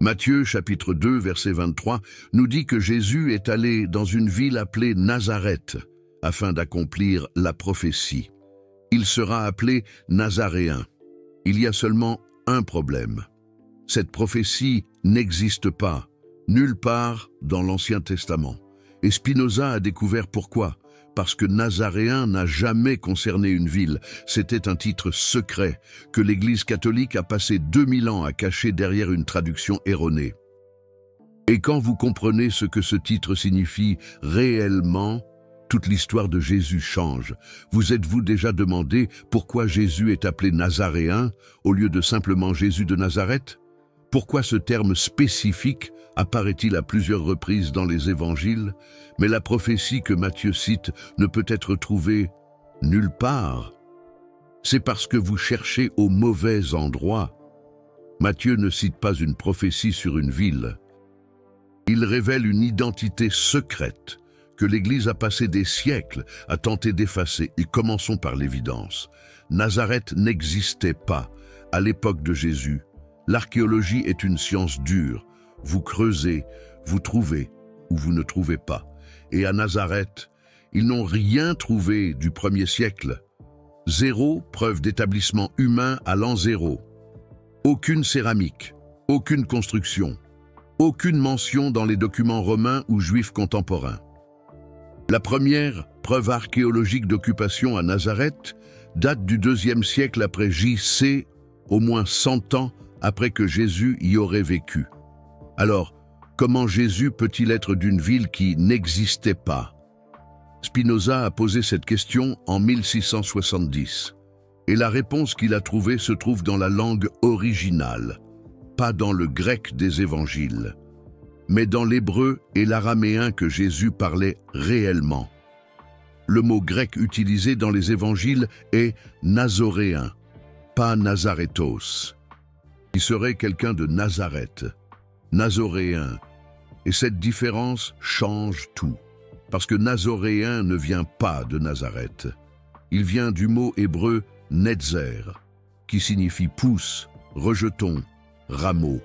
Matthieu chapitre 2 verset 23 nous dit que Jésus est allé dans une ville appelée Nazareth afin d'accomplir la prophétie. Il sera appelé Nazaréen. Il y a seulement un problème. Cette prophétie n'existe pas, nulle part dans l'Ancien Testament. Et Spinoza a découvert pourquoi. Parce que Nazaréen n'a jamais concerné une ville. C'était un titre secret que l'Église catholique a passé 2000 ans à cacher derrière une traduction erronée. Et quand vous comprenez ce que ce titre signifie réellement, toute l'histoire de Jésus change. Vous êtes-vous déjà demandé pourquoi Jésus est appelé Nazaréen au lieu de simplement Jésus de Nazareth? Pourquoi ce terme spécifique apparaît-il à plusieurs reprises dans les évangiles, mais la prophétie que Matthieu cite ne peut être trouvée nulle part? C'est parce que vous cherchez au mauvais endroit. Matthieu ne cite pas une prophétie sur une ville. Il révèle une identité secrète que l'Église a passé des siècles à tenter d'effacer. Et commençons par l'évidence. Nazareth n'existait pas à l'époque de Jésus. L'archéologie est une science dure. Vous creusez, vous trouvez ou vous ne trouvez pas. Et à Nazareth, ils n'ont rien trouvé du 1er siècle. Zéro preuve d'établissement humain à l'an 0. Aucune céramique, aucune construction, aucune mention dans les documents romains ou juifs contemporains. La première preuve archéologique d'occupation à Nazareth date du 2e siècle après J.C., au moins 100 ans après que Jésus y aurait vécu. Alors, comment Jésus peut-il être d'une ville qui n'existait pas? Spinoza a posé cette question en 1670, et la réponse qu'il a trouvée se trouve dans la langue originale, pas dans le grec des évangiles, mais dans l'hébreu et l'araméen que Jésus parlait réellement. Le mot grec utilisé dans les évangiles est nazoréen, pas nazarétos, qui serait quelqu'un de Nazareth, nazoréen. Et cette différence change tout, parce que nazoréen ne vient pas de Nazareth. Il vient du mot hébreu netzer, qui signifie pousse, rejeton, rameau.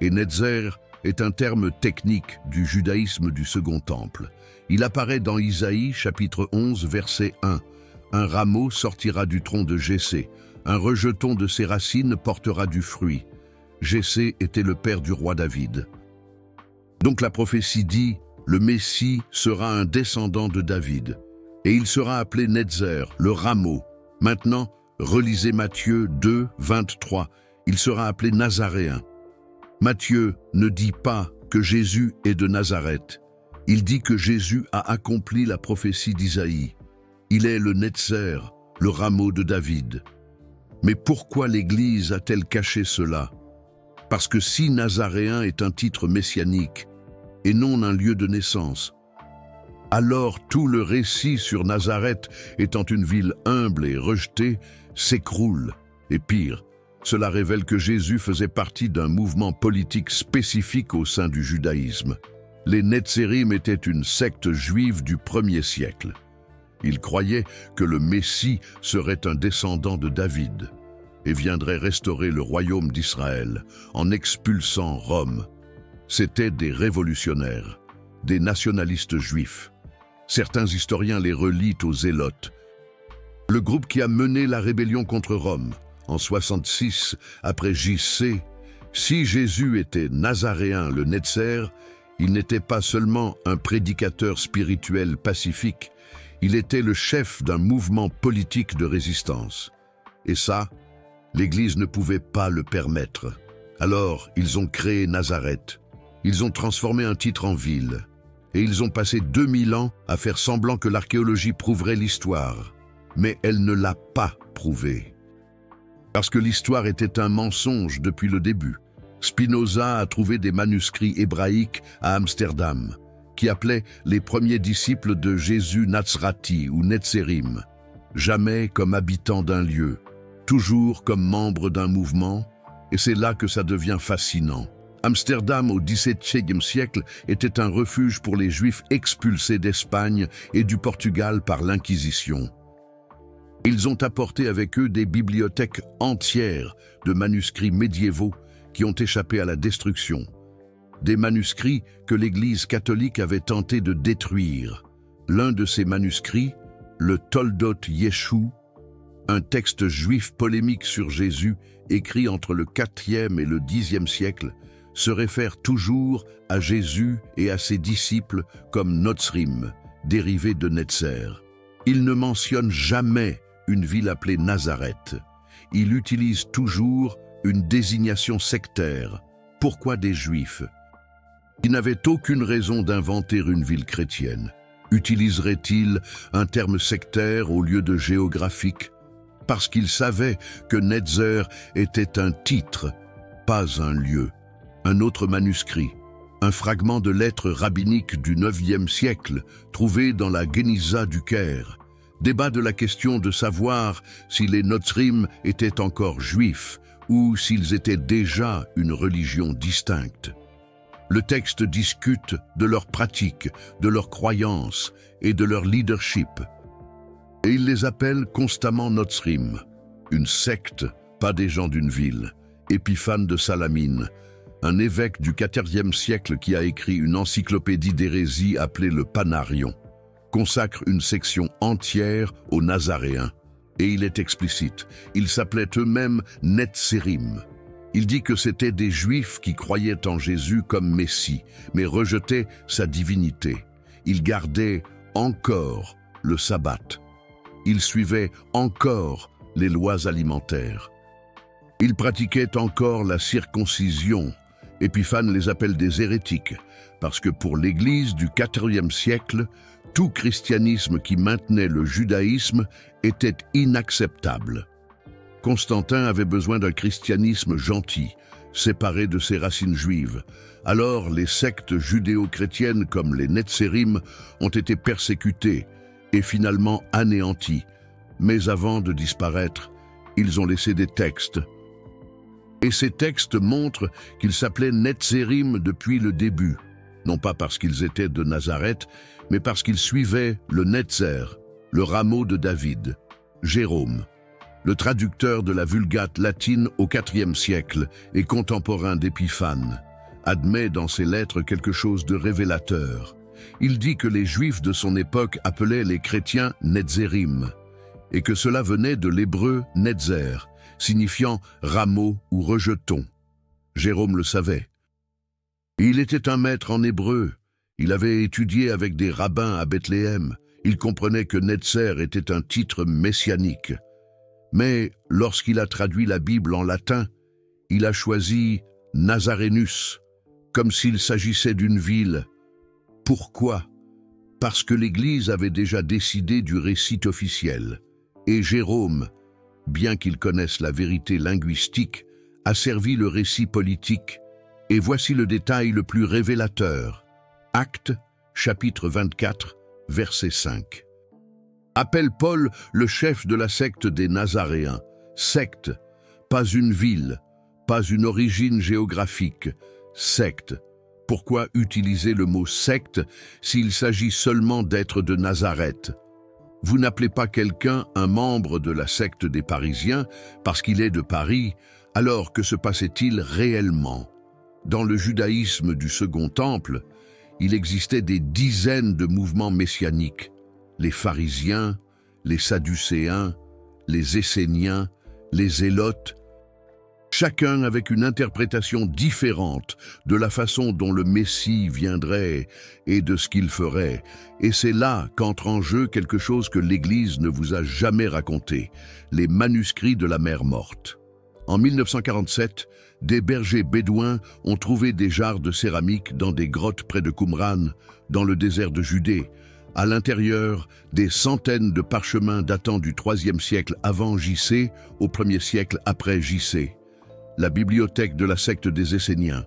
Et netzer est un terme technique du judaïsme du Second Temple. Il apparaît dans Isaïe chapitre 11 verset 1. Un rameau sortira du tronc de Jessé, un rejeton de ses racines portera du fruit. Jessé était le père du roi David. Donc la prophétie dit, le Messie sera un descendant de David, et il sera appelé Netzer, le rameau. Maintenant, relisez Matthieu 2, 23, il sera appelé Nazaréen. Matthieu ne dit pas que Jésus est de Nazareth. Il dit que Jésus a accompli la prophétie d'Isaïe. Il est le Netzer, le rameau de David. Mais pourquoi l'Église a-t-elle caché cela? Parce que si Nazaréen est un titre messianique et non un lieu de naissance, alors tout le récit sur Nazareth étant une ville humble et rejetée s'écroule. Et pire, cela révèle que Jésus faisait partie d'un mouvement politique spécifique au sein du judaïsme. Les Netzerim étaient une secte juive du 1er siècle. Ils croyaient que le Messie serait un descendant de David et viendrait restaurer le royaume d'Israël en expulsant Rome. C'étaient des révolutionnaires, des nationalistes juifs. Certains historiens les relient aux Zélotes, le groupe qui a mené la rébellion contre Rome en 66 après J.C. Si Jésus était nazaréen le Netzer, il n'était pas seulement un prédicateur spirituel pacifique, il était le chef d'un mouvement politique de résistance. Et ça, l'Église ne pouvait pas le permettre. Alors, ils ont créé Nazareth. Ils ont transformé un titre en ville. Et ils ont passé 2000 ans à faire semblant que l'archéologie prouverait l'histoire. Mais elle ne l'a pas prouvé. Parce que l'histoire était un mensonge depuis le début. Spinoza a trouvé des manuscrits hébraïques à Amsterdam, qui appelaient les premiers disciples de Jésus Nazrati ou Netzerim, jamais comme habitants d'un lieu, toujours comme membres d'un mouvement, et c'est là que ça devient fascinant. Amsterdam au XVIIe siècle était un refuge pour les Juifs expulsés d'Espagne et du Portugal par l'Inquisition. Ils ont apporté avec eux des bibliothèques entières de manuscrits médiévaux qui ont échappé à la destruction. Des manuscrits que l'Église catholique avait tenté de détruire. L'un de ces manuscrits, le Toldot Yeshu, un texte juif polémique sur Jésus, écrit entre le IVe et le Xe siècle, se réfère toujours à Jésus et à ses disciples comme Notzrim, dérivé de Netzer. Il ne mentionne jamais une ville appelée Nazareth. Il utilise toujours une désignation sectaire. Pourquoi des Juifs? Il n'avait aucune raison d'inventer une ville chrétienne. Utiliserait-il un terme sectaire au lieu de géographique? Parce qu'il savait que Netzer était un titre, pas un lieu. Un autre manuscrit, un fragment de lettre rabbinique du IXe siècle, trouvé dans la Guéniza du Caire, débat de la question de savoir si les Notzrim étaient encore juifs ou s'ils étaient déjà une religion distincte. Le texte discute de leurs pratiques, de leurs croyances et de leur leadership. Et il les appelle constamment Notzrim, une secte, pas des gens d'une ville. Épiphane de Salamine, un évêque du XIVe siècle qui a écrit une encyclopédie d'hérésie appelée le Panarion, consacre une section entière aux Nazaréens. Et il est explicite, ils s'appelaient eux-mêmes Netzerim. Il dit que c'étaient des Juifs qui croyaient en Jésus comme Messie, mais rejetaient sa divinité. Ils gardaient encore le sabbat. Ils suivaient encore les lois alimentaires. Ils pratiquaient encore la circoncision. Épiphane les appelle des hérétiques, parce que pour l'Église du IVe siècle, tout christianisme qui maintenait le judaïsme était inacceptable. Constantin avait besoin d'un christianisme gentil, séparé de ses racines juives. Alors les sectes judéo-chrétiennes comme les Netzerim ont été persécutées et finalement anéanties. Mais avant de disparaître, ils ont laissé des textes. Et ces textes montrent qu'ils s'appelaient Netzerim depuis le début, non pas parce qu'ils étaient de Nazareth, mais parce qu'ils suivaient le Netzer, le rameau de David. Jérôme, le traducteur de la Vulgate latine au IVe siècle et contemporain d'Épiphane, admet dans ses lettres quelque chose de révélateur. Il dit que les Juifs de son époque appelaient les chrétiens Netzerim, et que cela venait de l'hébreu Netzer, signifiant rameau ou rejeton. Jérôme le savait. Il était un maître en hébreu. Il avait étudié avec des rabbins à Bethléem. Il comprenait que Netzer était un titre messianique. Mais lorsqu'il a traduit la Bible en latin, il a choisi Nazarenus, comme s'il s'agissait d'une ville. Pourquoi? Parce que l'Église avait déjà décidé du récit officiel. Et Jérôme, bien qu'il connaisse la vérité linguistique, a servi le récit politique. Et voici le détail le plus révélateur. Actes, chapitre 24, verset 5. Appelle Paul le chef de la secte des Nazaréens. Secte, pas une ville, pas une origine géographique. Secte. Pourquoi utiliser le mot secte s'il s'agit seulement d'être de Nazareth? Vous n'appelez pas quelqu'un un membre de la secte des Parisiens parce qu'il est de Paris, alors que se passait-il réellement? Dans le judaïsme du Second Temple, il existait des dizaines de mouvements messianiques. Les pharisiens, les sadducéens, les esséniens, les zélotes, chacun avec une interprétation différente de la façon dont le Messie viendrait et de ce qu'il ferait. Et c'est là qu'entre en jeu quelque chose que l'Église ne vous a jamais raconté, les manuscrits de la mer morte. En 1947, des bergers bédouins ont trouvé des jarres de céramique dans des grottes près de Qumran, dans le désert de Judée. À l'intérieur, des centaines de parchemins datant du IIIe siècle avant JC au 1er siècle après JC. La bibliothèque de la secte des Esséniens,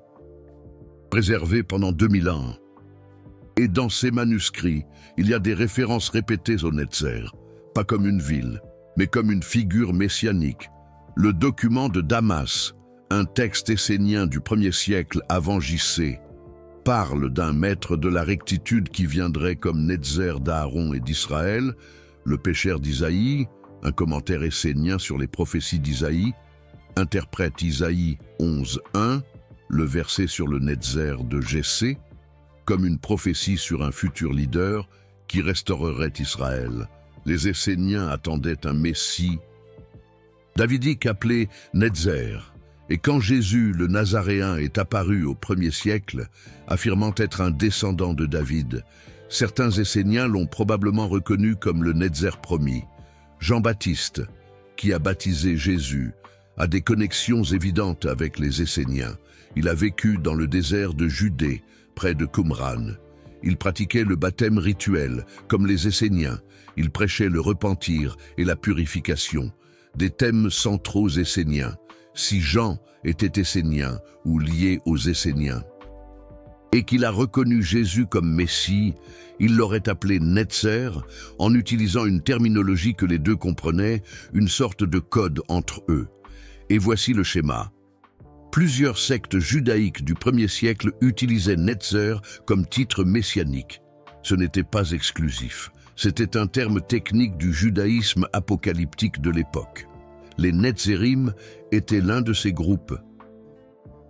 préservée pendant 2000 ans. Et dans ces manuscrits, il y a des références répétées au Netzer, pas comme une ville, mais comme une figure messianique. Le document de Damas, un texte essénien du 1er siècle avant JC, parle d'un maître de la rectitude qui viendrait comme Netzer d'Aaron et d'Israël, le pécheur d'Isaïe, un commentaire essénien sur les prophéties d'Isaïe, interprète Isaïe 11:1, le verset sur le Netzer de Jessé, comme une prophétie sur un futur leader qui restaurerait Israël. Les Esséniens attendaient un Messie davidique appelé Netzer. Et quand Jésus, le Nazaréen, est apparu au 1er siècle, affirmant être un descendant de David, certains Esséniens l'ont probablement reconnu comme le Netzer promis. Jean-Baptiste, qui a baptisé Jésus, a des connexions évidentes avec les Esséniens. Il a vécu dans le désert de Judée, près de Qumran. Il pratiquait le baptême rituel, comme les Esséniens. Il prêchait le repentir et la purification, des thèmes centraux esséniens. Si Jean était essénien ou lié aux Esséniens, et qu'il a reconnu Jésus comme Messie, il l'aurait appelé Netzer, en utilisant une terminologie que les deux comprenaient, une sorte de code entre eux. Et voici le schéma. Plusieurs sectes judaïques du 1er siècle utilisaient Netzer comme titre messianique. Ce n'était pas exclusif. C'était un terme technique du judaïsme apocalyptique de l'époque. Les Netzerim étaient l'un de ces groupes.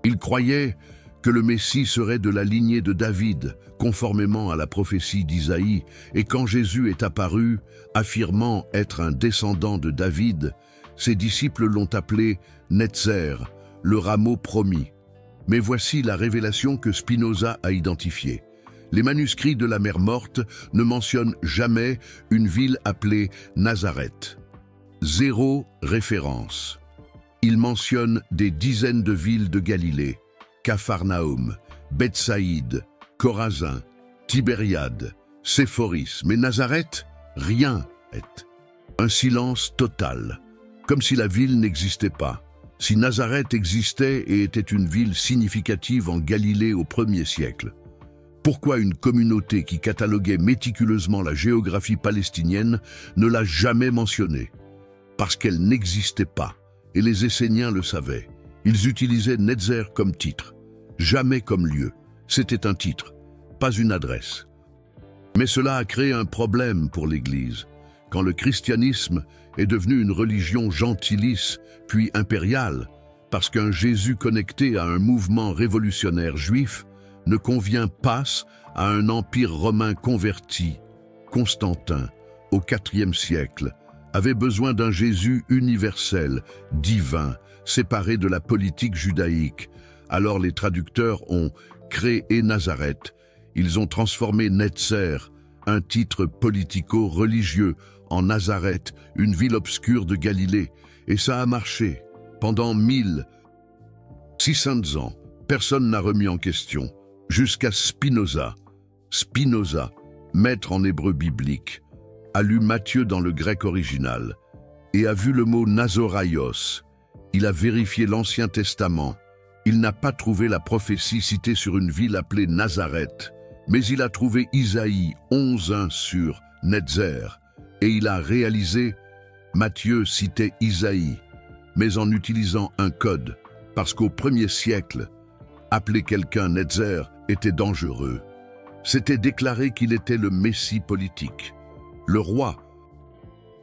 Ils croyaient que le Messie serait de la lignée de David, conformément à la prophétie d'Isaïe, et quand Jésus est apparu, affirmant être un descendant de David, ses disciples l'ont appelé Netzer, le rameau promis. Mais voici la révélation que Spinoza a identifiée. Les manuscrits de la Mer Morte ne mentionnent jamais une ville appelée Nazareth. Zéro référence. Il mentionne des dizaines de villes de Galilée, Capharnaüm, Bethsaïde, Chorazin, Tibériade, Séphoris, mais Nazareth, rien. Un silence total, comme si la ville n'existait pas. Si Nazareth existait et était une ville significative en Galilée au 1er siècle, pourquoi une communauté qui cataloguait méticuleusement la géographie palestinienne ne l'a jamais mentionnée? Parce qu'elle n'existait pas, et les Esséniens le savaient. Ils utilisaient Netzer comme titre, jamais comme lieu. C'était un titre, pas une adresse. Mais cela a créé un problème pour l'Église. Quand le christianisme est devenu une religion gentilice, puis impériale, parce qu'un Jésus connecté à un mouvement révolutionnaire juif ne convient pas à un empire romain converti, Constantin, au IVe siècle, avait besoin d'un Jésus universel, divin, séparé de la politique judaïque. Alors les traducteurs ont créé Nazareth. Ils ont transformé Netzer, un titre politico-religieux, en Nazareth, une ville obscure de Galilée. Et ça a marché. Pendant 1600 ans, personne n'a remis en question. Jusqu'à Spinoza. Spinoza, maître en hébreu biblique, a lu Matthieu dans le grec original et a vu le mot Nazoraios. Il a vérifié l'Ancien Testament. Il n'a pas trouvé la prophétie citée sur une ville appelée Nazareth, mais il a trouvé Isaïe 11:1 sur Netzer et il a réalisé Matthieu citait Isaïe, mais en utilisant un code, parce qu'au 1er siècle, appeler quelqu'un Netzer était dangereux. C'était déclaré qu'il était le Messie politique, le roi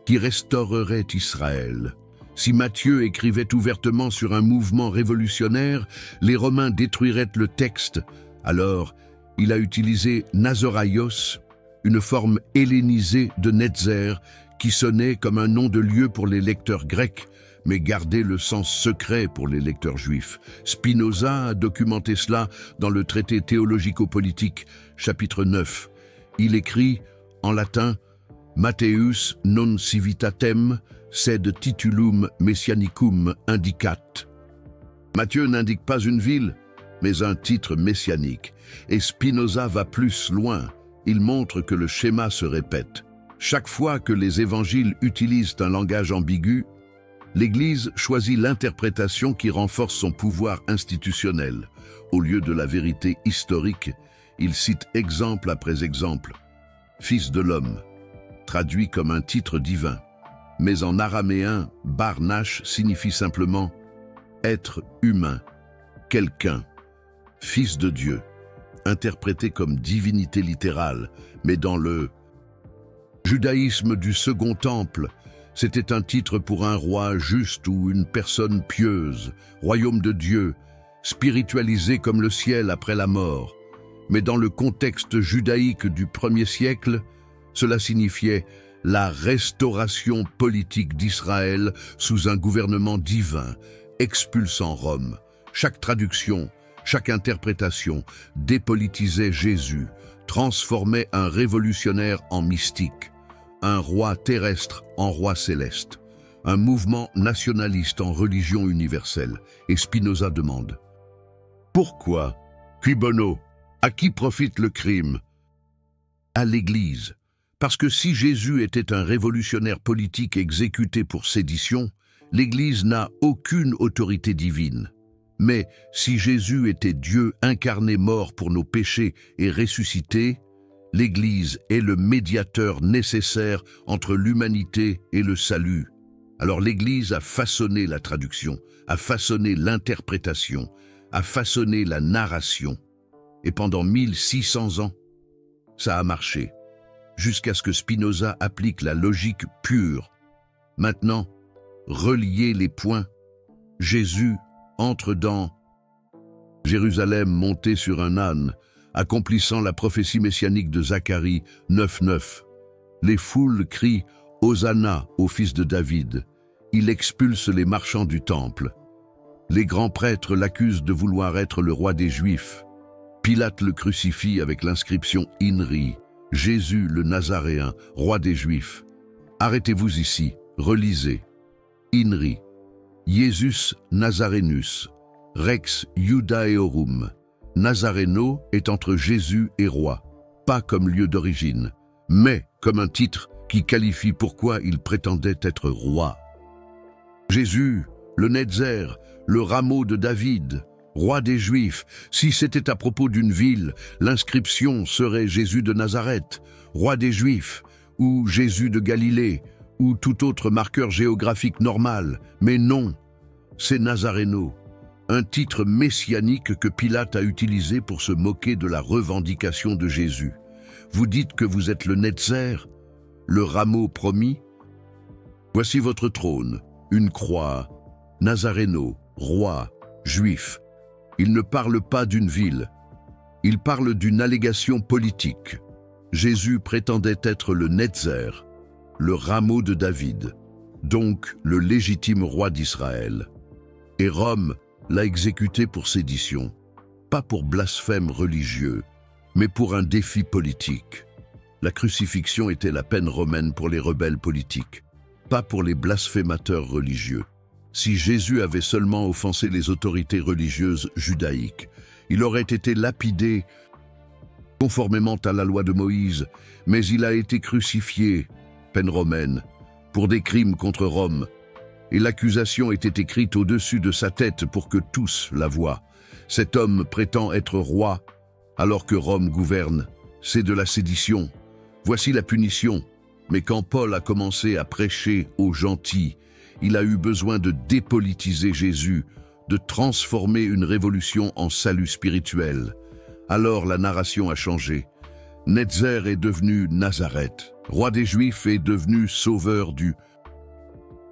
qui restaurerait Israël. Si Matthieu écrivait ouvertement sur un mouvement révolutionnaire, les Romains détruiraient le texte. Alors, il a utilisé Nazoraios, une forme hellénisée de Netzer qui sonnait comme un nom de lieu pour les lecteurs grecs, mais gardait le sens secret pour les lecteurs juifs. Spinoza a documenté cela dans le traité théologico-politique, chapitre 9. Il écrit, en latin, « Matthäus non civitatem, sed titulum messianicum indicat ». Matthieu n'indique pas une ville, mais un titre messianique. Et Spinoza va plus loin. Il montre que le schéma se répète. Chaque fois que les évangiles utilisent un langage ambigu, l'Église choisit l'interprétation qui renforce son pouvoir institutionnel. Au lieu de la vérité historique, il cite exemple après exemple. Fils de l'homme, traduit comme un titre divin. Mais en araméen, Barnash signifie simplement être humain, quelqu'un, fils de Dieu, interprété comme divinité littérale, mais dans le judaïsme du Second Temple, C'était un titre pour un roi juste ou une personne pieuse, royaume de Dieu, spiritualisé comme le ciel après la mort. Mais dans le contexte judaïque du 1er siècle, cela signifiait la restauration politique d'Israël sous un gouvernement divin, expulsant Rome. Chaque traduction, chaque interprétation dépolitisait Jésus, transformait un révolutionnaire en mystique, un roi terrestre en roi céleste, un mouvement nationaliste en religion universelle. Et Spinoza demande: pourquoi? Qui bono? À qui profite le crime? À l'Église. Parce que si Jésus était un révolutionnaire politique exécuté pour sédition, l'Église n'a aucune autorité divine. Mais si Jésus était Dieu incarné mort pour nos péchés et ressuscité, l'Église est le médiateur nécessaire entre l'humanité et le salut. Alors l'Église a façonné la traduction, a façonné l'interprétation, a façonné la narration. Et pendant 1600 ans, ça a marché, jusqu'à ce que Spinoza applique la logique pure. Maintenant, reliez les points. Jésus entre dans Jérusalem monté sur un âne, accomplissant la prophétie messianique de Zacharie 9:9. Les foules crient « Hosanna au fils de David ». Il expulse les marchands du temple. Les grands prêtres l'accusent de vouloir être le roi des Juifs. Pilate le crucifie avec l'inscription « Inri », Jésus le Nazaréen, roi des Juifs. Arrêtez-vous ici, relisez. Inri, Jesus Nazarenus, Rex Iudaeorum. Nazareno est entre Jésus et roi, pas comme lieu d'origine, mais comme un titre qui qualifie pourquoi il prétendait être roi. Jésus, le Netzer, le rameau de David, roi des Juifs. Si c'était à propos d'une ville, l'inscription serait Jésus de Nazareth, roi des Juifs, ou Jésus de Galilée, ou tout autre marqueur géographique normal. Mais non, c'est Nazareno, un titre messianique que Pilate a utilisé pour se moquer de la revendication de Jésus. Vous dites que vous êtes le Netzer, le rameau promis? Voici votre trône, une croix, Nazareno, roi, juif. Il ne parle pas d'une ville, il parle d'une allégation politique. Jésus prétendait être le Netzer, le rameau de David, donc le légitime roi d'Israël. Et Rome l'a exécuté pour sédition, pas pour blasphème religieux, mais pour un défi politique. La crucifixion était la peine romaine pour les rebelles politiques, pas pour les blasphémateurs religieux. Si Jésus avait seulement offensé les autorités religieuses judaïques, il aurait été lapidé conformément à la loi de Moïse, mais il a été crucifié, peine romaine, pour des crimes contre Rome, et l'accusation était écrite au-dessus de sa tête pour que tous la voient. Cet homme prétend être roi, alors que Rome gouverne. C'est de la sédition. Voici la punition. Mais quand Paul a commencé à prêcher aux gentils, il a eu besoin de dépolitiser Jésus, de transformer une révolution en salut spirituel. Alors la narration a changé. Netzer est devenu Nazareth. Roi des Juifs est devenu sauveur du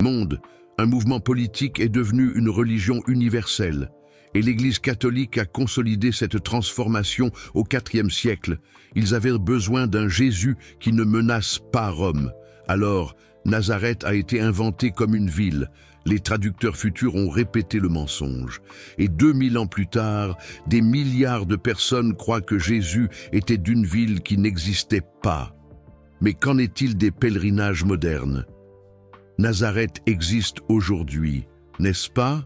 monde. Un mouvement politique est devenu une religion universelle. Et l'Église catholique a consolidé cette transformation au IVe siècle. Ils avaient besoin d'un Jésus qui ne menace pas Rome. Alors, Nazareth a été inventé comme une ville. Les traducteurs futurs ont répété le mensonge. Et 2000 ans plus tard, des milliards de personnes croient que Jésus était d'une ville qui n'existait pas. Mais qu'en est-il des pèlerinages modernes? Nazareth existe aujourd'hui, n'est-ce pas?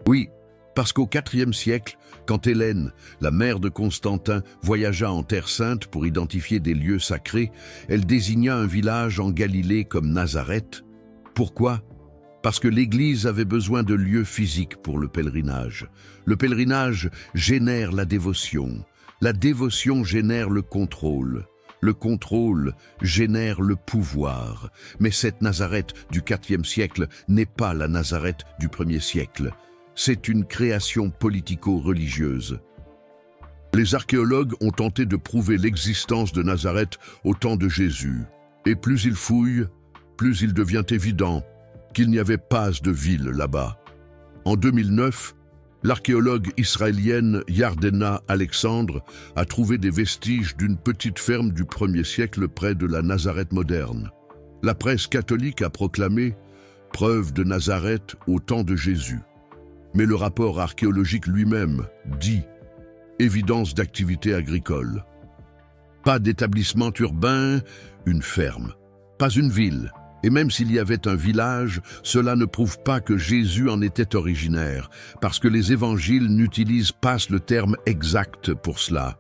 Oui, parce qu'au IVe siècle, quand Hélène, la mère de Constantin, voyagea en Terre Sainte pour identifier des lieux sacrés, elle désigna un village en Galilée comme Nazareth. Pourquoi? Parce que l'Église avait besoin de lieux physiques pour le pèlerinage. Le pèlerinage génère la dévotion génère le contrôle. Le contrôle génère le pouvoir. Mais cette Nazareth du IVe siècle n'est pas la Nazareth du 1er siècle. C'est une création politico-religieuse. Les archéologues ont tenté de prouver l'existence de Nazareth au temps de Jésus. Et plus ils fouillent, plus il devient évident qu'il n'y avait pas de ville là-bas. En 2009, l'archéologue israélienne Yardena Alexandre a trouvé des vestiges d'une petite ferme du 1er siècle près de la Nazareth moderne. La presse catholique a proclamé « preuve de Nazareth au temps de Jésus ». Mais le rapport archéologique lui-même dit « évidence d'activité agricole ». Pas d'établissement urbain, une ferme. Pas une ville. Et même s'il y avait un village, cela ne prouve pas que Jésus en était originaire, parce que les évangiles n'utilisent pas le terme exact pour cela.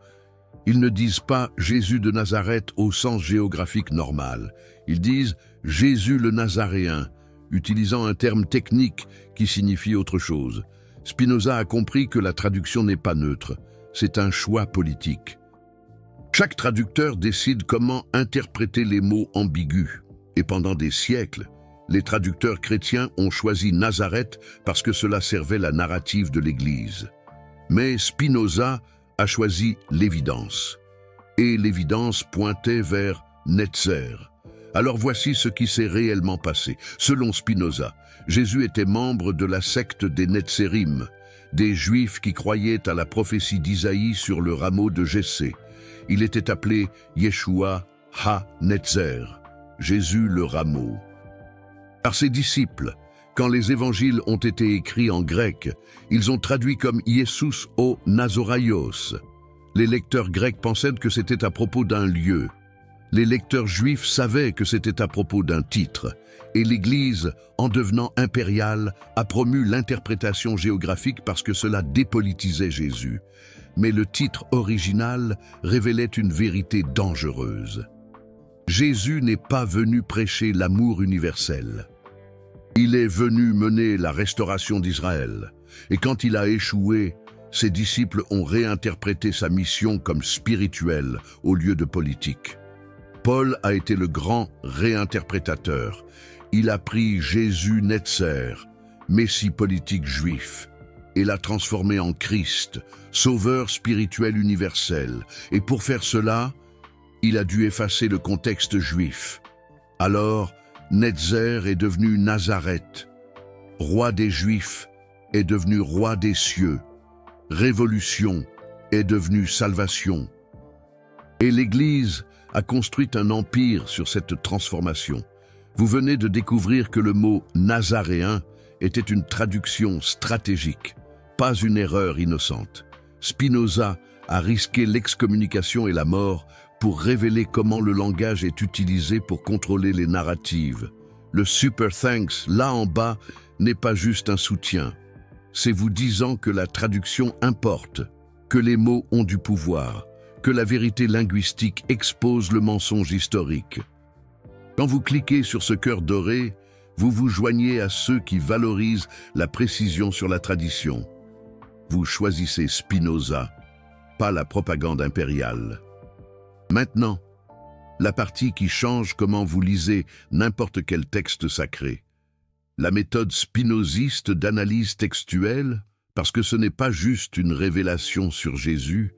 Ils ne disent pas « Jésus de Nazareth » au sens géographique normal. Ils disent « Jésus le Nazaréen », utilisant un terme technique qui signifie autre chose. Spinoza a compris que la traduction n'est pas neutre. C'est un choix politique. Chaque traducteur décide comment interpréter les mots ambigus. Et pendant des siècles, les traducteurs chrétiens ont choisi Nazareth parce que cela servait la narrative de l'Église. Mais Spinoza a choisi l'évidence. Et l'évidence pointait vers Netzer. Alors voici ce qui s'est réellement passé. Selon Spinoza, Jésus était membre de la secte des Netzerim, des Juifs qui croyaient à la prophétie d'Isaïe sur le rameau de Jessé. Il était appelé Yeshua ha-Netzer. Jésus le rameau. Par ses disciples, quand les évangiles ont été écrits en grec, ils ont traduit comme Iesous o Nazoraios. Les lecteurs grecs pensaient que c'était à propos d'un lieu. Les lecteurs juifs savaient que c'était à propos d'un titre. Et l'Église, en devenant impériale, a promu l'interprétation géographique parce que cela dépolitisait Jésus. Mais le titre original révélait une vérité dangereuse. Jésus n'est pas venu prêcher l'amour universel. Il est venu mener la restauration d'Israël. Et quand il a échoué, ses disciples ont réinterprété sa mission comme spirituelle au lieu de politique. Paul a été le grand réinterprétateur. Il a pris Jésus Netzer, Messie politique juif, et l'a transformé en Christ, sauveur spirituel universel. Et pour faire cela, il a dû effacer le contexte juif. Alors, Netzer est devenu Nazareth. Roi des Juifs est devenu roi des cieux. Révolution est devenue salvation. Et l'Église a construit un empire sur cette transformation. Vous venez de découvrir que le mot « nazaréen » était une traduction stratégique, pas une erreur innocente. Spinoza a risqué l'excommunication et la mort pour révéler comment le langage est utilisé pour contrôler les narratives. Le super thanks, là en bas, n'est pas juste un soutien. C'est vous disant que la traduction importe, que les mots ont du pouvoir, que la vérité linguistique expose le mensonge historique. Quand vous cliquez sur ce cœur doré, vous vous joignez à ceux qui valorisent la précision sur la tradition. Vous choisissez Spinoza, pas la propagande impériale. Maintenant, la partie qui change comment vous lisez n'importe quel texte sacré. La méthode spinoziste d'analyse textuelle, parce que ce n'est pas juste une révélation sur Jésus,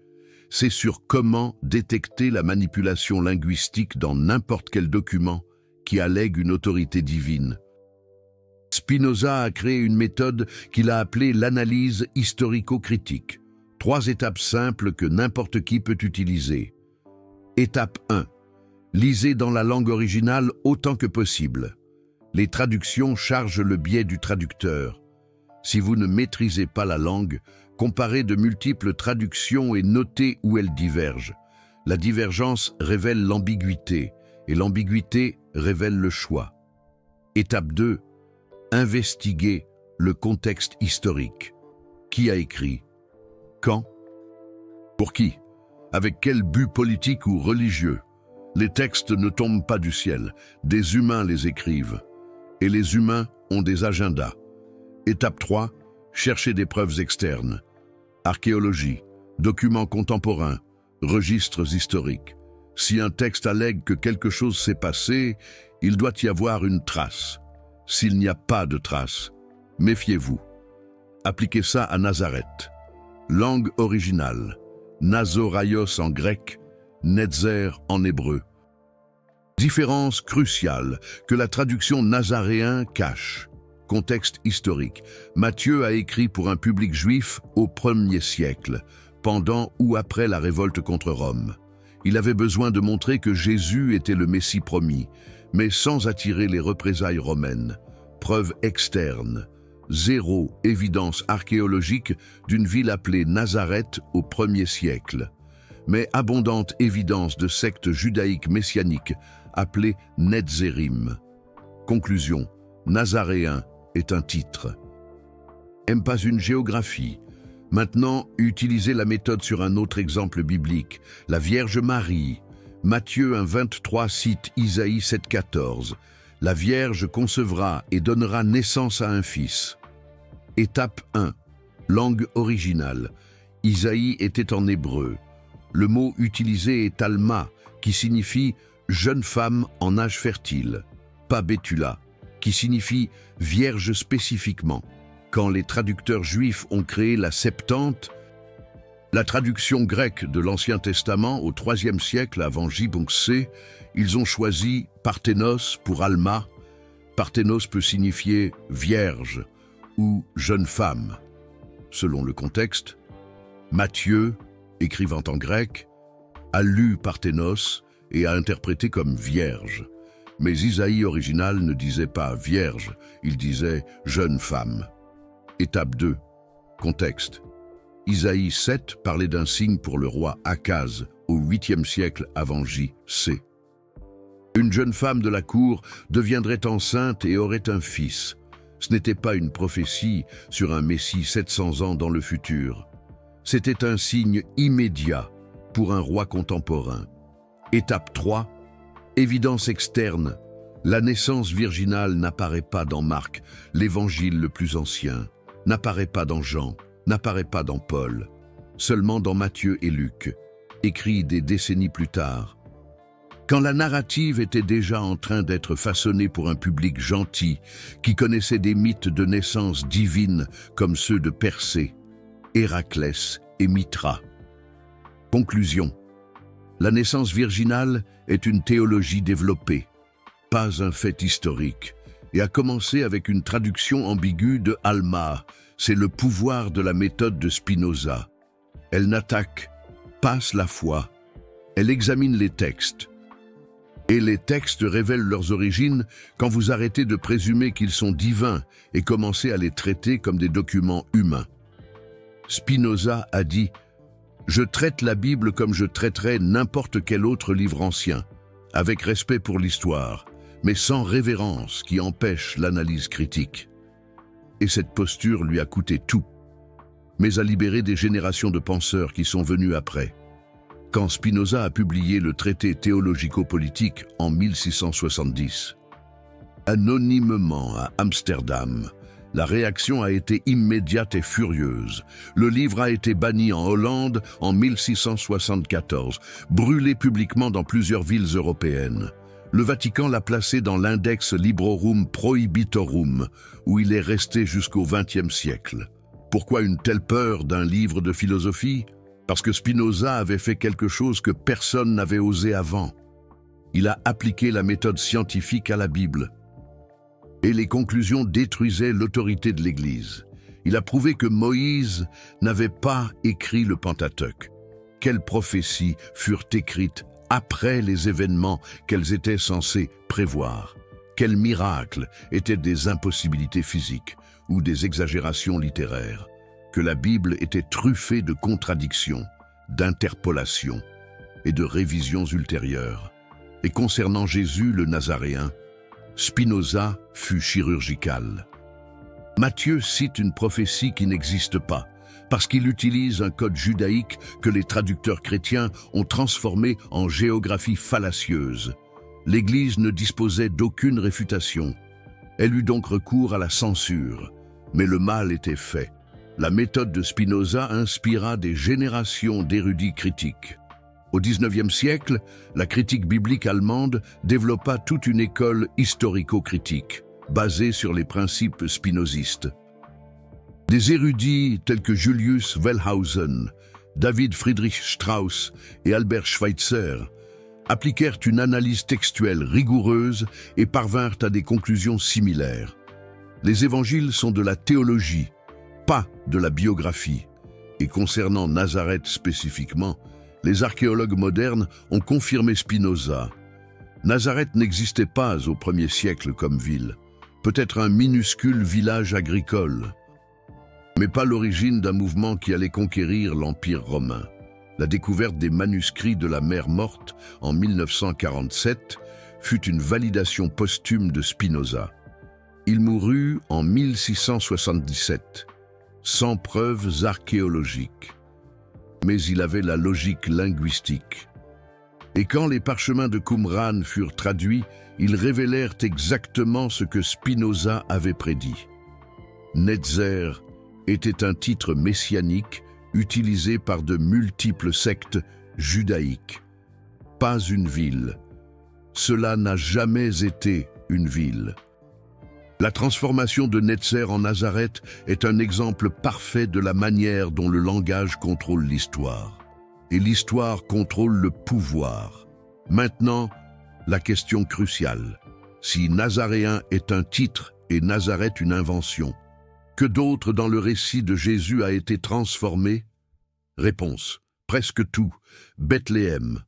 c'est sur comment détecter la manipulation linguistique dans n'importe quel document qui allègue une autorité divine. Spinoza a créé une méthode qu'il a appelée l'analyse historico-critique. 3 étapes simples que n'importe qui peut utiliser. Étape 1. Lisez dans la langue originale autant que possible. Les traductions chargent le biais du traducteur. Si vous ne maîtrisez pas la langue, comparez de multiples traductions et notez où elles divergent. La divergence révèle l'ambiguïté, et l'ambiguïté révèle le choix. Étape 2. Investiguez le contexte historique. Qui a écrit? Quand? Pour qui? Avec quel but politique ou religieux? Les textes ne tombent pas du ciel, des humains les écrivent. Et les humains ont des agendas. Étape 3. Cherchez des preuves externes. Archéologie, documents contemporains, registres historiques. Si un texte allègue que quelque chose s'est passé, il doit y avoir une trace. S'il n'y a pas de trace, méfiez-vous. Appliquez ça à Nazareth. Langue originale, Nazoraios en grec, Netzer en hébreu. Différence cruciale que la traduction nazaréen cache. Contexte historique. Matthieu a écrit pour un public juif au 1er siècle, pendant ou après la révolte contre Rome. Il avait besoin de montrer que Jésus était le Messie promis, mais sans attirer les représailles romaines. Preuve externe. Zéro évidence archéologique d'une ville appelée Nazareth au 1er siècle, mais abondante évidence de secte judaïque messianique appelée Netzerim. Conclusion. Nazaréen est un titre. Aime pas une géographie. Maintenant, utilisez la méthode sur un autre exemple biblique, la Vierge Marie. Matthieu 1,23 cite Isaïe 7,14. La Vierge concevra et donnera naissance à un fils. Étape 1. Langue originale. Isaïe était en hébreu. Le mot utilisé est Alma, qui signifie jeune femme en âge fertile, pas Bétula, qui signifie vierge spécifiquement. Quand les traducteurs juifs ont créé la Septante, la traduction grecque de l'Ancien Testament au IIIe siècle avant J.C., ils ont choisi Parthénos pour Alma. Parthénos peut signifier vierge ou jeune femme. Selon le contexte, Matthieu, écrivant en grec, a lu Parthénos et a interprété comme vierge. Mais Isaïe original ne disait pas vierge, il disait jeune femme. Étape 2. Contexte. Isaïe 7 parlait d'un signe pour le roi Akaz au 8e siècle avant J.C. Une jeune femme de la cour deviendrait enceinte et aurait un fils. Ce n'était pas une prophétie sur un Messie 700 ans dans le futur. C'était un signe immédiat pour un roi contemporain. Étape 3. Évidence externe. La naissance virginale n'apparaît pas dans Marc, l'évangile le plus ancien, n'apparaît pas dans Jean, n'apparaît pas dans Paul, seulement dans Matthieu et Luc, écrits des décennies plus tard. Quand la narrative était déjà en train d'être façonnée pour un public gentil, qui connaissait des mythes de naissance divine comme ceux de Persée, Héraclès et Mithra. Conclusion. La naissance virginale est une théologie développée, pas un fait historique, et a commencé avec une traduction ambiguë de Alma. C'est le pouvoir de la méthode de Spinoza. Elle n'attaque pas la foi, elle examine les textes. Et les textes révèlent leurs origines quand vous arrêtez de présumer qu'ils sont divins et commencez à les traiter comme des documents humains. Spinoza a dit « Je traite la Bible comme je traiterais n'importe quel autre livre ancien, avec respect pour l'histoire, mais sans révérence qui empêche l'analyse critique. » Et cette posture lui a coûté tout, mais a libéré des générations de penseurs qui sont venus après. Quand Spinoza a publié le traité théologico-politique en 1670, anonymement à Amsterdam, la réaction a été immédiate et furieuse. Le livre a été banni en Hollande en 1674, brûlé publiquement dans plusieurs villes européennes. Le Vatican l'a placé dans l'index Librorum Prohibitorum, où il est resté jusqu'au XXe siècle. Pourquoi une telle peur d'un livre de philosophie ? Parce que Spinoza avait fait quelque chose que personne n'avait osé avant. Il a appliqué la méthode scientifique à la Bible. Et les conclusions détruisaient l'autorité de l'Église. Il a prouvé que Moïse n'avait pas écrit le Pentateuque. Quelles prophéties furent écrites après les événements qu'elles étaient censées prévoir? Quels miracles étaient des impossibilités physiques ou des exagérations littéraires? Que la Bible était truffée de contradictions, d'interpolations et de révisions ultérieures. Et concernant Jésus le Nazaréen, Spinoza fut chirurgical. Matthieu cite une prophétie qui n'existe pas, parce qu'il utilise un code judaïque que les traducteurs chrétiens ont transformé en géographie fallacieuse. L'Église ne disposait d'aucune réfutation. Elle eut donc recours à la censure, mais le mal était fait. La méthode de Spinoza inspira des générations d'érudits critiques. Au XIXe siècle, la critique biblique allemande développa toute une école historico-critique, basée sur les principes spinozistes. Des érudits tels que Julius Wellhausen, David Friedrich Strauss et Albert Schweitzer appliquèrent une analyse textuelle rigoureuse et parvinrent à des conclusions similaires. Les évangiles sont de la théologie, pas de la biographie. Et concernant Nazareth spécifiquement, les archéologues modernes ont confirmé Spinoza. Nazareth n'existait pas au 1er siècle comme ville, peut-être un minuscule village agricole, mais pas l'origine d'un mouvement qui allait conquérir l'Empire romain. La découverte des manuscrits de la Mer Morte en 1947 fut une validation posthume de Spinoza. Il mourut en 1677, sans preuves archéologiques. Mais il avait la logique linguistique. Et quand les parchemins de Qumran furent traduits, ils révélèrent exactement ce que Spinoza avait prédit. Netzer était un titre messianique utilisé par de multiples sectes judaïques. Pas une ville. Cela n'a jamais été une ville. La transformation de Netzer en Nazareth est un exemple parfait de la manière dont le langage contrôle l'histoire. Et l'histoire contrôle le pouvoir. Maintenant, la question cruciale. Si Nazaréen est un titre et Nazareth une invention, que d'autre dans le récit de Jésus a été transformé? Réponse. Presque tout. Bethléem.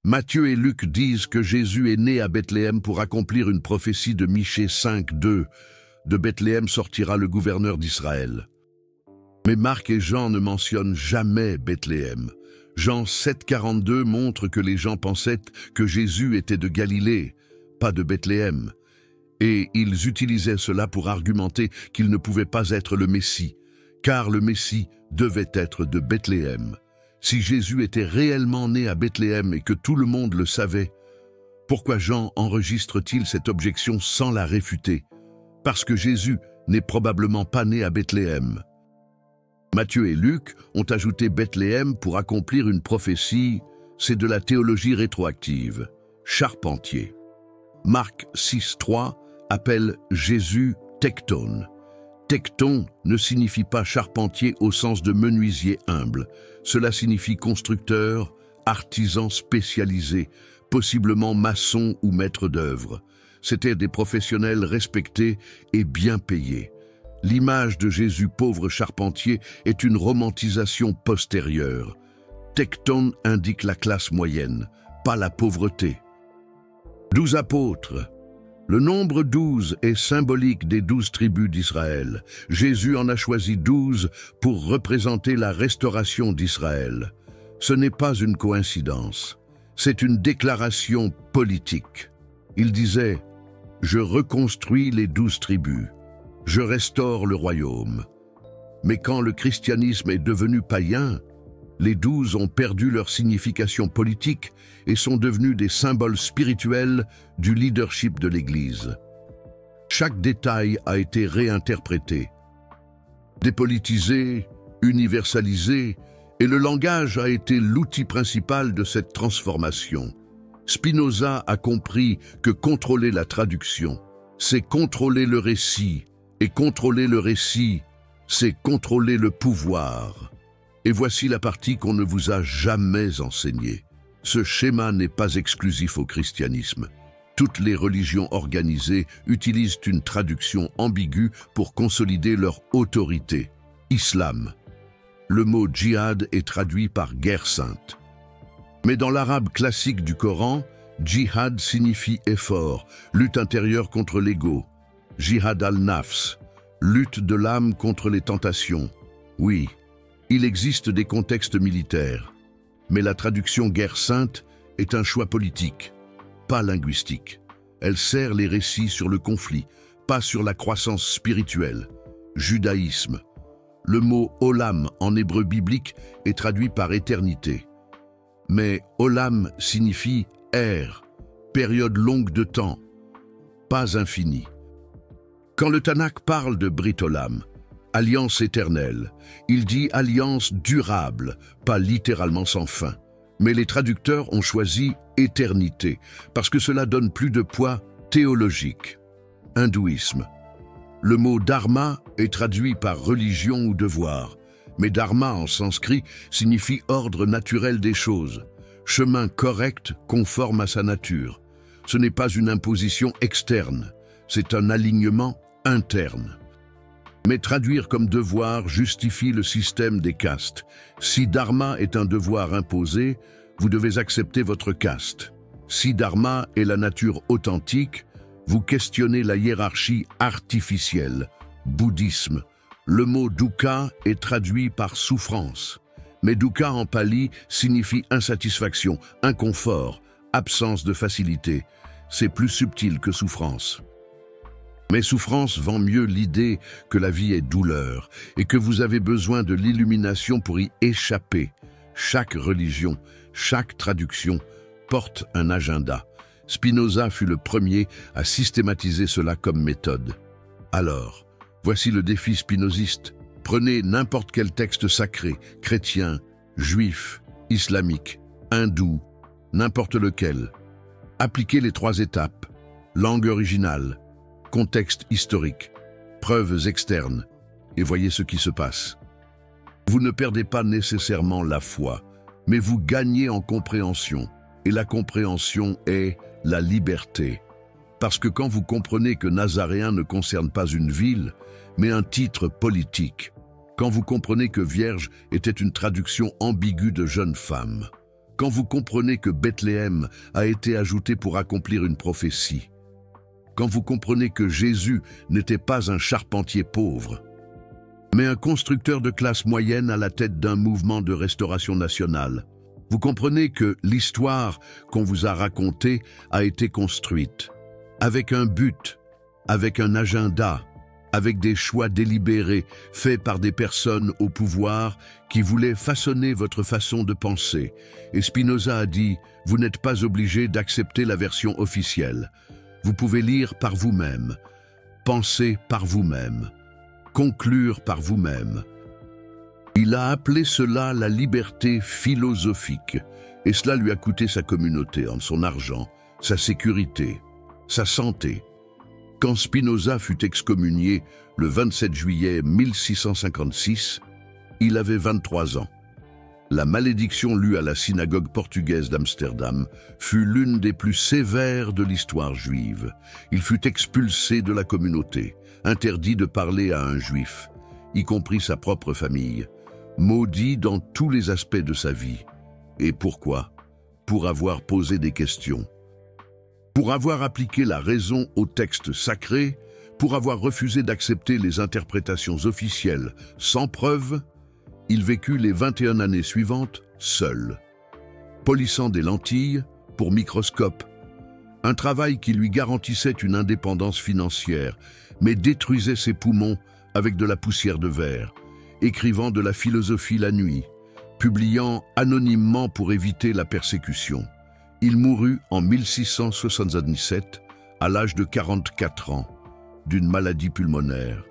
Matthieu et Luc disent que Jésus est né à Bethléem pour accomplir une prophétie de Michée 5:2. De Bethléem sortira le gouverneur d'Israël. Mais Marc et Jean ne mentionnent jamais Bethléem. Jean 7:42 montre que les gens pensaient que Jésus était de Galilée, pas de Bethléem. Et ils utilisaient cela pour argumenter qu'il ne pouvait pas être le Messie, car le Messie devait être de Bethléem. Si Jésus était réellement né à Bethléem et que tout le monde le savait, pourquoi Jean enregistre-t-il cette objection sans la réfuter? Parce que Jésus n'est probablement pas né à Bethléem. Matthieu et Luc ont ajouté Bethléem pour accomplir une prophétie, c'est de la théologie rétroactive. Charpentier. Marc 6:3 appelle Jésus tecton. Tecton ne signifie pas charpentier au sens de menuisier humble. Cela signifie constructeur, artisan spécialisé, possiblement maçon ou maître d'œuvre. C'étaient des professionnels respectés et bien payés. L'image de Jésus pauvre charpentier est une romantisation postérieure. Tecton indique la classe moyenne, pas la pauvreté. 12 apôtres. Le nombre 12 est symbolique des 12 tribus d'Israël. Jésus en a choisi 12 pour représenter la restauration d'Israël. Ce n'est pas une coïncidence, c'est une déclaration politique. Il disait « Je reconstruis les 12 tribus, je restaure le royaume ». Mais quand le christianisme est devenu païen, les 12 ont perdu leur signification politique et sont devenus des symboles spirituels du leadership de l'Église. Chaque détail a été réinterprété, dépolitisé, universalisé, et le langage a été l'outil principal de cette transformation. Spinoza a compris que contrôler la traduction, c'est contrôler le récit, et contrôler le récit, c'est contrôler le pouvoir. Et voici la partie qu'on ne vous a jamais enseignée. Ce schéma n'est pas exclusif au christianisme. Toutes les religions organisées utilisent une traduction ambiguë pour consolider leur autorité. Islam. Le mot djihad est traduit par guerre sainte. Mais dans l'arabe classique du Coran, djihad signifie effort, lutte intérieure contre l'ego. Jihad al-nafs, lutte de l'âme contre les tentations. Oui. Il existe des contextes militaires, mais la traduction guerre sainte est un choix politique, pas linguistique. Elle sert les récits sur le conflit, pas sur la croissance spirituelle. Judaïsme. Le mot olam en hébreu biblique est traduit par éternité. Mais olam signifie ère, période longue de temps, pas infinie. Quand le Tanakh parle de Brit Olam, alliance éternelle, il dit alliance durable, pas littéralement sans fin. Mais les traducteurs ont choisi éternité, parce que cela donne plus de poids théologique. Hindouisme. Le mot dharma est traduit par religion ou devoir, mais dharma en sanskrit signifie ordre naturel des choses. chemin correct conforme à sa nature. Ce n'est pas une imposition externe, c'est un alignement interne. Mais traduire comme devoir justifie le système des castes. Si dharma est un devoir imposé, vous devez accepter votre caste. Si dharma est la nature authentique, vous questionnez la hiérarchie artificielle. Bouddhisme. Le mot dukkha est traduit par souffrance. Mais dukkha en pali signifie insatisfaction, inconfort, absence de facilité. C'est plus subtil que souffrance. Mais souffrance vend mieux l'idée que la vie est douleur et que vous avez besoin de l'illumination pour y échapper. Chaque religion, chaque traduction porte un agenda. Spinoza fut le premier à systématiser cela comme méthode. Alors, voici le défi spinoziste. Prenez n'importe quel texte sacré, chrétien, juif, islamique, hindou, n'importe lequel. Appliquez les 3 étapes. Langue originale, contexte historique, preuves externes, et voyez ce qui se passe. Vous ne perdez pas nécessairement la foi, mais vous gagnez en compréhension. Et la compréhension est la liberté. Parce que quand vous comprenez que Nazaréen ne concerne pas une ville, mais un titre politique, quand vous comprenez que Vierge était une traduction ambiguë de jeune femme, quand vous comprenez que Bethléem a été ajouté pour accomplir une prophétie, quand vous comprenez que Jésus n'était pas un charpentier pauvre, mais un constructeur de classe moyenne à la tête d'un mouvement de restauration nationale, vous comprenez que l'histoire qu'on vous a racontée a été construite, avec un but, avec un agenda, avec des choix délibérés faits par des personnes au pouvoir qui voulaient façonner votre façon de penser. Et Spinoza a dit, vous n'êtes pas obligé d'accepter la version officielle. Vous pouvez lire par vous-même, penser par vous-même, conclure par vous-même. Il a appelé cela la liberté philosophique, et cela lui a coûté sa communauté, son argent, sa sécurité, sa santé. Quand Spinoza fut excommunié le 27 juillet 1656, il avait 23 ans. La malédiction lue à la synagogue portugaise d'Amsterdam fut l'une des plus sévères de l'histoire juive. Il fut expulsé de la communauté, interdit de parler à un juif, y compris sa propre famille, maudit dans tous les aspects de sa vie. Et pourquoi? Pour avoir posé des questions. Pour avoir appliqué la raison au texte sacré, pour avoir refusé d'accepter les interprétations officielles sans preuve, il vécut les 21 années suivantes seul, polissant des lentilles pour microscope, un travail qui lui garantissait une indépendance financière, mais détruisait ses poumons avec de la poussière de verre, écrivant de la philosophie la nuit, publiant anonymement pour éviter la persécution. Il mourut en 1677, à l'âge de 44 ans, d'une maladie pulmonaire.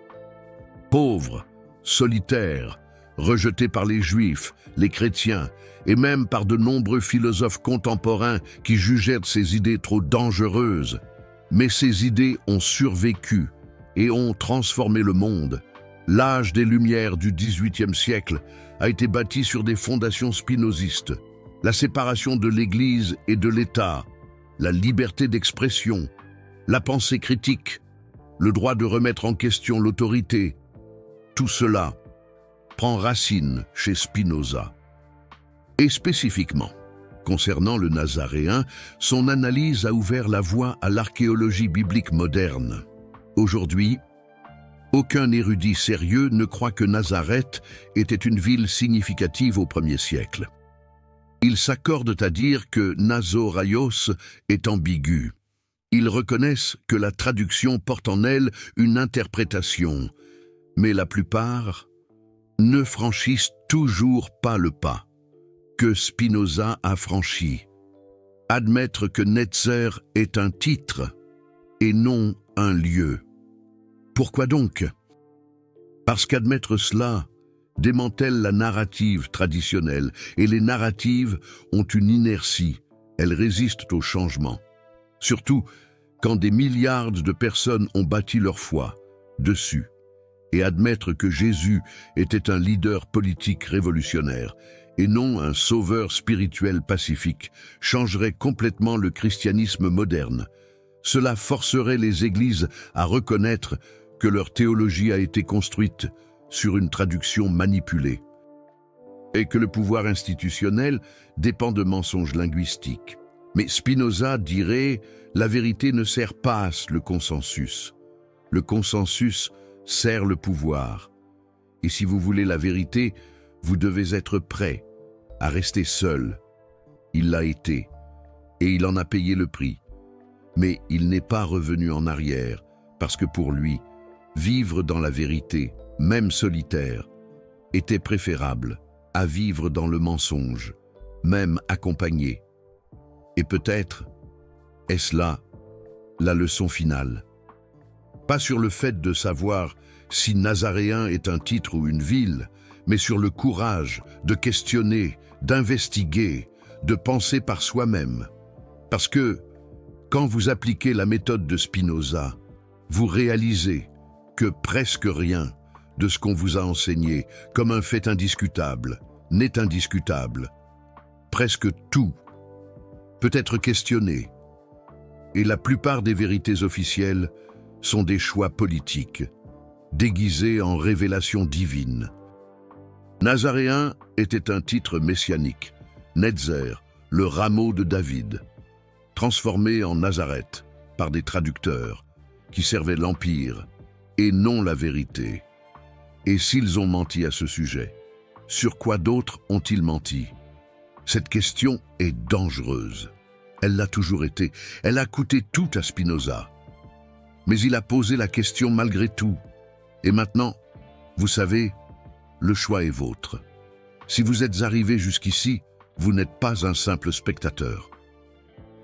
Pauvre, solitaire, rejeté par les Juifs, les chrétiens, et même par de nombreux philosophes contemporains qui jugèrent ses idées trop dangereuses. Mais ces idées ont survécu et ont transformé le monde. L'âge des Lumières du XVIIIe siècle a été bâti sur des fondations spinozistes. La séparation de l'Église et de l'État, la liberté d'expression, la pensée critique, le droit de remettre en question l'autorité, tout cela prend racine chez Spinoza. Et spécifiquement, concernant le Nazaréen, son analyse a ouvert la voie à l'archéologie biblique moderne. Aujourd'hui, aucun érudit sérieux ne croit que Nazareth était une ville significative au 1er siècle. Ils s'accordent à dire que Nazoraios est ambigu. Ils reconnaissent que la traduction porte en elle une interprétation, mais la plupart ne franchissent toujours pas le pas que Spinoza a franchi. Admettre que Netzer est un titre et non un lieu. Pourquoi donc? Parce qu'admettre cela démantèle la narrative traditionnelle, et les narratives ont une inertie, elles résistent au changement. Surtout quand des milliards de personnes ont bâti leur foi dessus. Et admettre que Jésus était un leader politique révolutionnaire et non un sauveur spirituel pacifique, changerait complètement le christianisme moderne. Cela forcerait les églises à reconnaître que leur théologie a été construite sur une traduction manipulée et que le pouvoir institutionnel dépend de mensonges linguistiques. Mais Spinoza dirait « la vérité ne sert pas le consensus. Le consensus sert le pouvoir. Et si vous voulez la vérité, vous devez être prêt à rester seul. » Il l'a été, et il en a payé le prix. Mais il n'est pas revenu en arrière, parce que pour lui, vivre dans la vérité, même solitaire, était préférable à vivre dans le mensonge, même accompagné. Et peut-être est-ce là la leçon finale. Pas sur le fait de savoir si Nazaréen est un titre ou une ville, mais sur le courage de questionner, d'investiguer, de penser par soi-même. Parce que, quand vous appliquez la méthode de Spinoza, vous réalisez que presque rien de ce qu'on vous a enseigné comme un fait indiscutable n'est indiscutable. Presque tout peut être questionné, et la plupart des vérités officielles sont des choix politiques, déguisés en révélations divines. Nazaréen était un titre messianique, Netzer, le rameau de David, transformé en Nazareth par des traducteurs qui servaient l'Empire et non la vérité. Et s'ils ont menti à ce sujet, sur quoi d'autres ont-ils menti? Cette question est dangereuse. Elle l'a toujours été. Elle a coûté tout à Spinoza. Mais il a posé la question malgré tout. Et maintenant, vous savez, le choix est vôtre. Si vous êtes arrivé jusqu'ici, vous n'êtes pas un simple spectateur.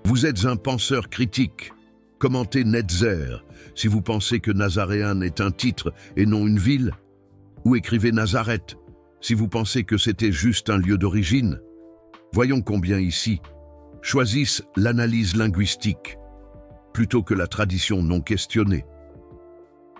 Vous êtes un penseur critique. Commentez Netzer si vous pensez que Nazaréen est un titre et non une ville. Ou écrivez Nazareth si vous pensez que c'était juste un lieu d'origine. Voyons combien ici choisissent l'analyse linguistique plutôt que la tradition non questionnée.